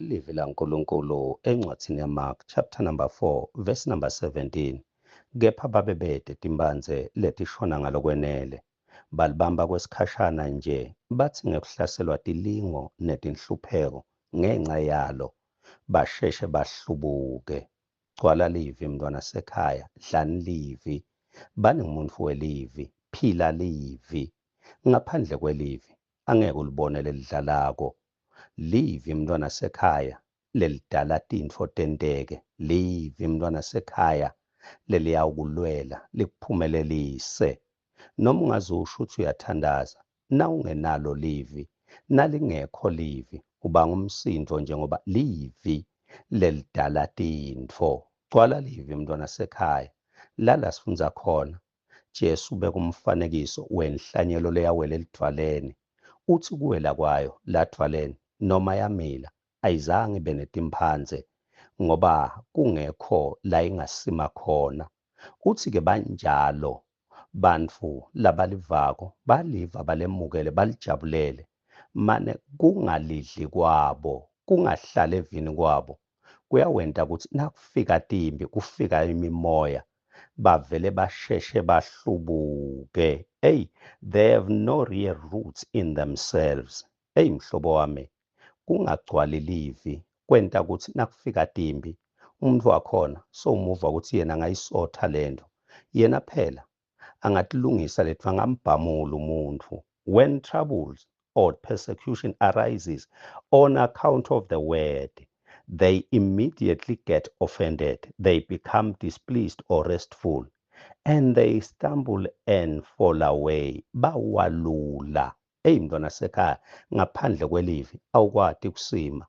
Livi laNkulunkulu encwadzini yaMark chapter number 4 verse number 17. Kepha babebede timbanze letishona ngalokwenele. Balibamba kwesikhashana nje bathi ngekuhlaselwa tilingo netinhlupheko ngenxa yalo basheshe bahlubuke. Gcwala livi mntwana sekhaya, dlani livi. Bani ngumuntu welivi, phila livi. Ngaphandle kwelivi angeke ulibone lelidlalako. Livi mntwana sekhaya, lelidala tintfo tenteke. Livi mntwana sekhaya, leliyawukulwela likuphumelelise. Noma ungazusho ukuthi uyathandaza, na ungenalo livi, nalingekho livi, uba ngumsindo njengoba livi lelidala tintfo. Gcwala livi mntwana sekhaya, lala sifunza khona. Jesu ubeka umfanekiso wenhlanyelo leyawela elidvaleni. Uthi kuwela kwayo ladvaleni noma yamila ayizange ibe netimphandze ngoba kungekho la ingasima khona. Uthi-ke banjalo bantfu labalivako baliva balemukele balijabulele mane kungalidli kwabo kungahlali evini kwabo kuyawenta ukuthi nakufika timbi kufika imimoya bavele basheshe bahlubuke. They have no real roots in themselves. Mhlobo wami, kungagcwali livi kwenta ukuthi nakufika timbi umuntu wakhona sowumuva ukuthi yena angayisotha lento, yena phela angatilungisa lethu, angambhamula umuntu. When troubles or persecution arises on account of the word, they immediately get offended, they become displeased or restful, and they stumble and fall away. Bawalula. Mntwana sekhaya, ngaphandle kwelivi awukwati kusima.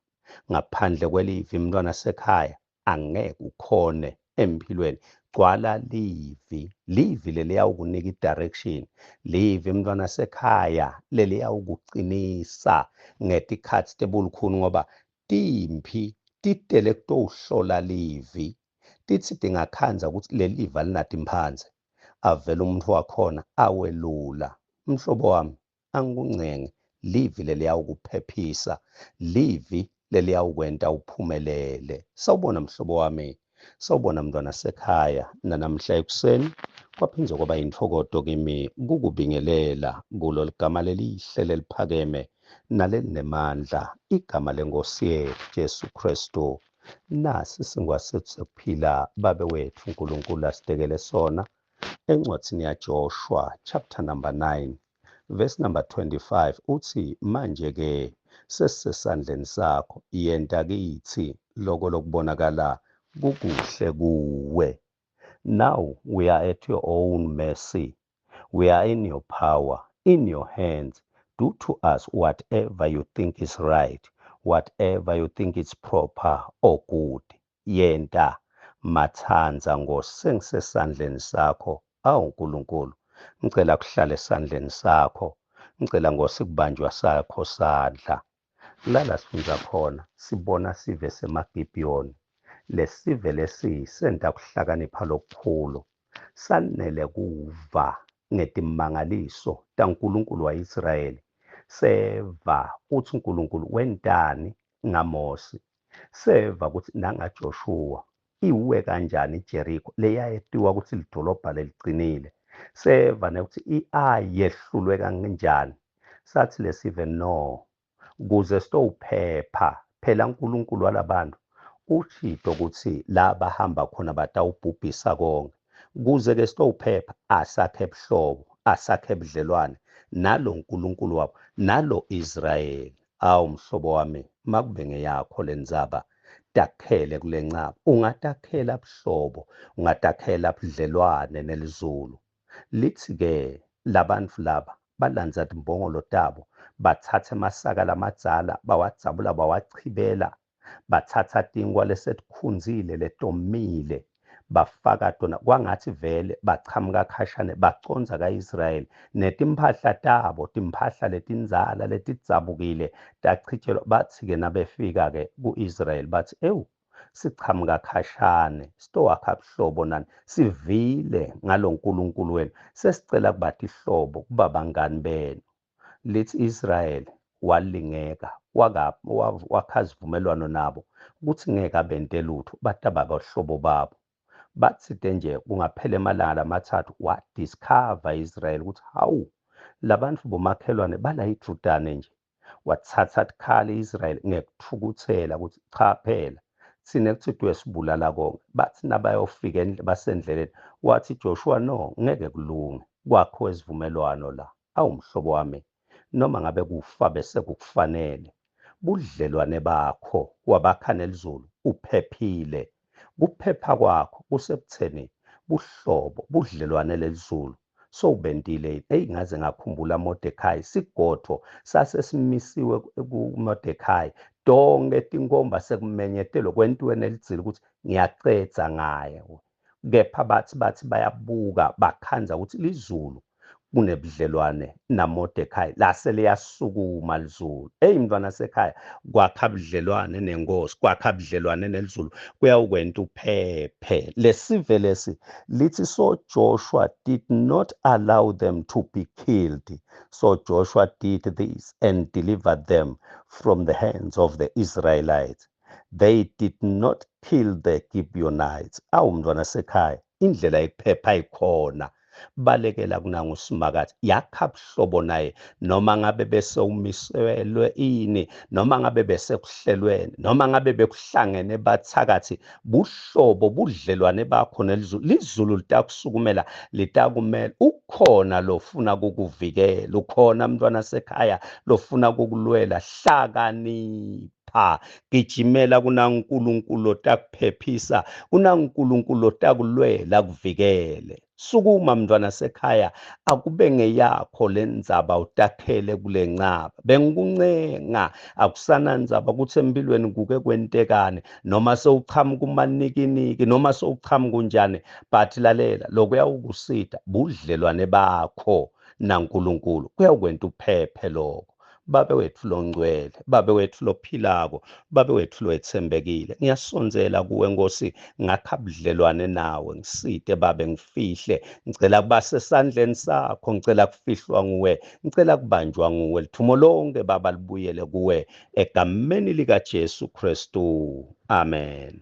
Ngaphandle kwelivi mntwana sekhaya angeke ukhone empilweni. Gcwala livi. Livi leliyawukunika i-direction. Livi mntwana sekhaya leliyawukucinisa ngetikhathi tebulukhuni ngoba timphi titele kutowuhlola livi. Tithi tingakhanza ukuthi leli livi alinatimphandze, avele umuntu wakhona awelula. Mhlobo wami, angikuncenge, livi leliyawukuphephisa, livi leliyawukwenta uphumelele. Sawubona mhlobo wami, sawubona mntwana sekhaya. Nanamhla ekuseni kwaphinzwa kwaba yintokodo kimi kukubingelela kulo ligama lelihle leliphakeme nalelinamandla, igama lenkosi yethu Jesu Kristu. Nasi singwasethu sekuphila babe wethu uNkulunkulu asidekele sona encwadzini yaJoshua chapter number 9 verse number 25 uthi, manje-ke sesisesandleni sakho, yenta kithi loko lokubonakala kukuhle kuwe. Now we are at your own mercy. We are in your power, in your hands. Do to us whatever you think is right, whatever you think is proper or good. Yenta mathanza ngosengisesandleni sakho. Awu Nkulunkulu, ngicela kuhlala esandleni sakho. Ngicela ngosikubanjwa sakho sadla. Lala sifunza khona, sibona sive seMagibhiyoni. Lesive lesi senta kuhlakanipha lokukhulu. Sanele kuva ngetimangaliso taNkulunkulu wa-Israyeli. Seva uthi uNkulunkulu wentani ngaMosi. Seva ukuthi nangaJoshua iwe kanjani iJerikho leyayetiwa ukuthi lidolobha lelicinile. Seva nekuthi i-Ai yehlulwe kanjani. Sathi lesive no, kuze sitowuphepha phela uNkulunkulu walabantu ushito ukuthi la bahamba khona batawubhubhisa konke. Kuze-ke sitowuphepha asakhe buhlobo, asakhe budlelwane nalo nkulunkulu wabo, nalo Israyeli. Awu mhlobo wami, makube ngeyakho lenzaba, takhele kule ncaba. Ungatakhela buhlobo, ungatakhela budlelwane nelizulu. Lithi-ke labantu laba balandza timbongolo tabo, bathathe amasaka lamadzala, bawadzabula bawachibela, bathatha tinkwa lesetikhunzile letomile, bafaka tona kwangathi vele bachamuka khashane baconza ka-Israyeli netimphahla tabo, timphahla letinzala letidzabukile tachithelwa. Bathi-ke nabefika-ke ku-Israyeli bathi, sichamuka khashane, sitowakha buhlobo nani, sivile ngalo nkulunkulu wenu, sesicela kuba tihlobo kuba bangani benu. Lithi Israyeli, walingeka wakha isivumelwano nabo ukuthi ngeke abente lutho bathi ababahlobo babo. Bathi nje kungaphela emalanga amathathu wadiscover Israel ukuthi hawu labantu bomakhelwane bala iJordani nje. Wathatha athi Israel ngekuthukuthela ukuthi cha phela thina ekuthi wesibulala konke. Bathi nabayofika basendleleni wathi Joshua no ngeke kulunge kwakho isivumelwano la. Awumhlobo wami noma ngabe kufa bese kukufanele budlelwane bakho wabakha Zulu uphephile. Kuphepha kwakho kusebutheni buhlobo budlelwane lezulu sowubentile. Ngaze ngakhumbula Mordekhai sigodho sasesimisiwe kuMordekhai donke tinkomba sekumenyethelwe kwentweni elithile ukuthi ngiyaqedza ngaye. Kepha bathi bayabuka bakhanza ukuthi lizulu kunebudlelwane naMordekhai lase liyasukuma lizulu. Mntwana sekhaya kwakha budlelwane nenkosi kwakha budlelwane nelizulu kuyawukwenta uphephe. Lesive lesi lithi so Joshua did not allow them to be killed. So Joshua did this and delivered them from the hands of the Israelites. They did not kill the Gibeonites. Mntwana sekhaya indlela yokuphepha ikhona. Balekela kunangu simakade yakha buhlobo naye noma ngabe besewumiselwe ini noma ngabe besekuhlelweni noma ngabe bekuhlangene bathakathi buhlobo budlelwane bakho nelizulu. Lizulu litakusukumela litakumela. Ukhona lofuna kukuvikela, ukhona mntwana sekhaya lofuna kukulwela. Hlakanipha gijimela kunaNkulunkulu otakuphephisa, kunaNkulunkulu otakulwela kuvikele. Sukuma mntwana sekhaya akube ngeyakho lendzaba utakhele kule ncaba. Bengikuncenga akusana ndzaba ukuthi empilweni kuke kwentekane noma sewuchamuka umanikiniki noma sewuchamuka unjani, but lalela lokuya ukusida budlelwane bakho naNkulunkulu kuyakwenta uphephe lokho. Babe wethu longcwele, babe wethu lophilako, babe wethu lowethembekile, ngiyasonzela kuwe Nkosi ngakha budlelwane nawe ngiside babe ngifihle. Ngicela kuba sesandleni sakho, ngicela kufihlwa nguwe, ngicela kubanjwa nguwe. Lithumo lonke baba libuyele kuwe egameni likaJesu Kristu. Amen.